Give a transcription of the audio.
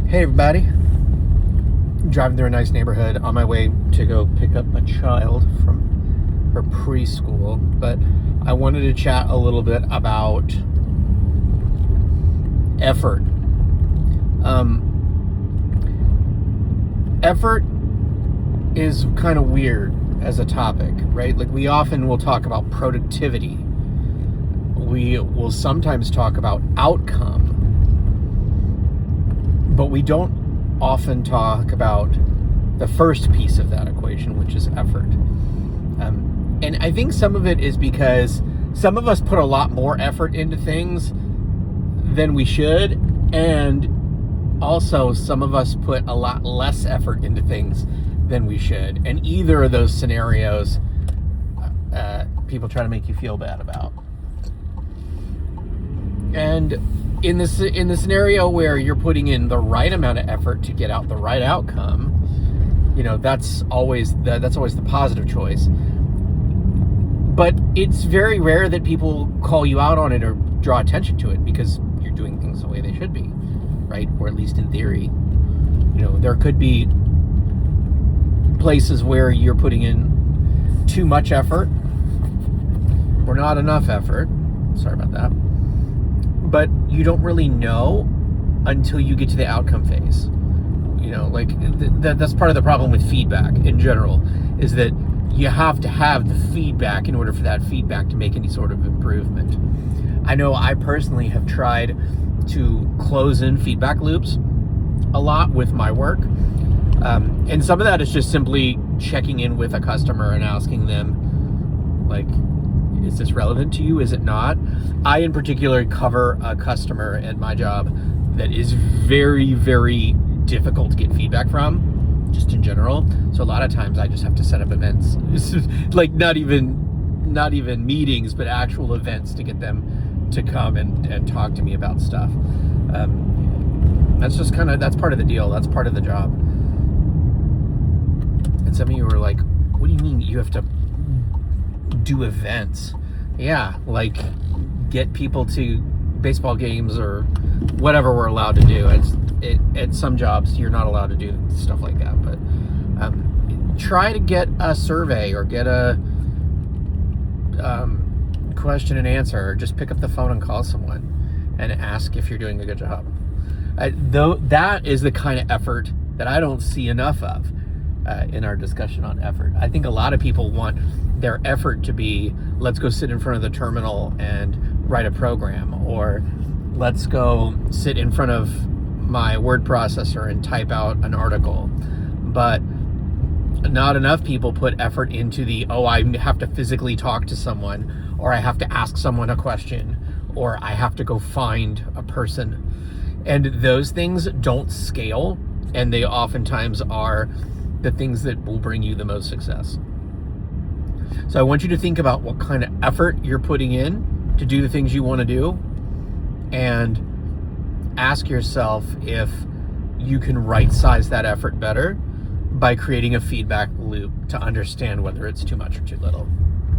Hey everybody, driving through a nice neighborhood on my way to go pick up a child from her preschool, but I wanted to chat a little bit about effort. Effort is kind of weird as a topic, right? Like, we often will talk about productivity. We will sometimes talk about outcome, but we don't often talk about the first piece of that equation, which is effort. And I think some of it is because some of us put a lot more effort into things than we should, and also some of us put a lot less effort into things than we should. And either of those scenarios, people try to make you feel bad about. And in the scenario where you're putting in the right amount of effort to get out the right outcome, that's always the positive choice. But it's very rare that people call you out on it or draw attention to it because you're doing things the way they should be, right? Or at least in theory. There could be places where you're putting in too much effort or not enough effort. Sorry about that. But you don't really know until you get to the outcome phase. That's part of the problem with feedback in general, is that you have to have the feedback in order for that feedback to make any sort of improvement. I know I personally have tried to close in feedback loops a lot with my work. And some of that is just simply checking in with a customer and asking them, like, is this relevant to you? Is it not? I, in particular, cover a customer at my job that is very, very difficult to get feedback from, just in general. So a lot of times I just have to set up events, like not even meetings, but actual events to get them to come and talk to me about stuff. That's part of the deal. That's part of the job. And some of you are like, what do you mean you have to do events? Yeah, like get people to baseball games or whatever we're allowed to do. At some jobs you're not allowed to do stuff like that, but try to get a survey or get a question and answer, or just pick up the phone and call someone and ask if you're doing a good job. Though that is the kind of effort that I don't see enough of in our discussion on effort. I think a lot of people want their effort to be, let's go sit in front of the terminal and write a program, or let's go sit in front of my word processor and type out an article. But not enough people put effort into I have to physically talk to someone, or I have to ask someone a question, or I have to go find a person. And those things don't scale, and they oftentimes are the things that will bring you the most success. So I want you to think about what kind of effort you're putting in to do the things you want to do, and ask yourself if you can right-size that effort better by creating a feedback loop to understand whether it's too much or too little.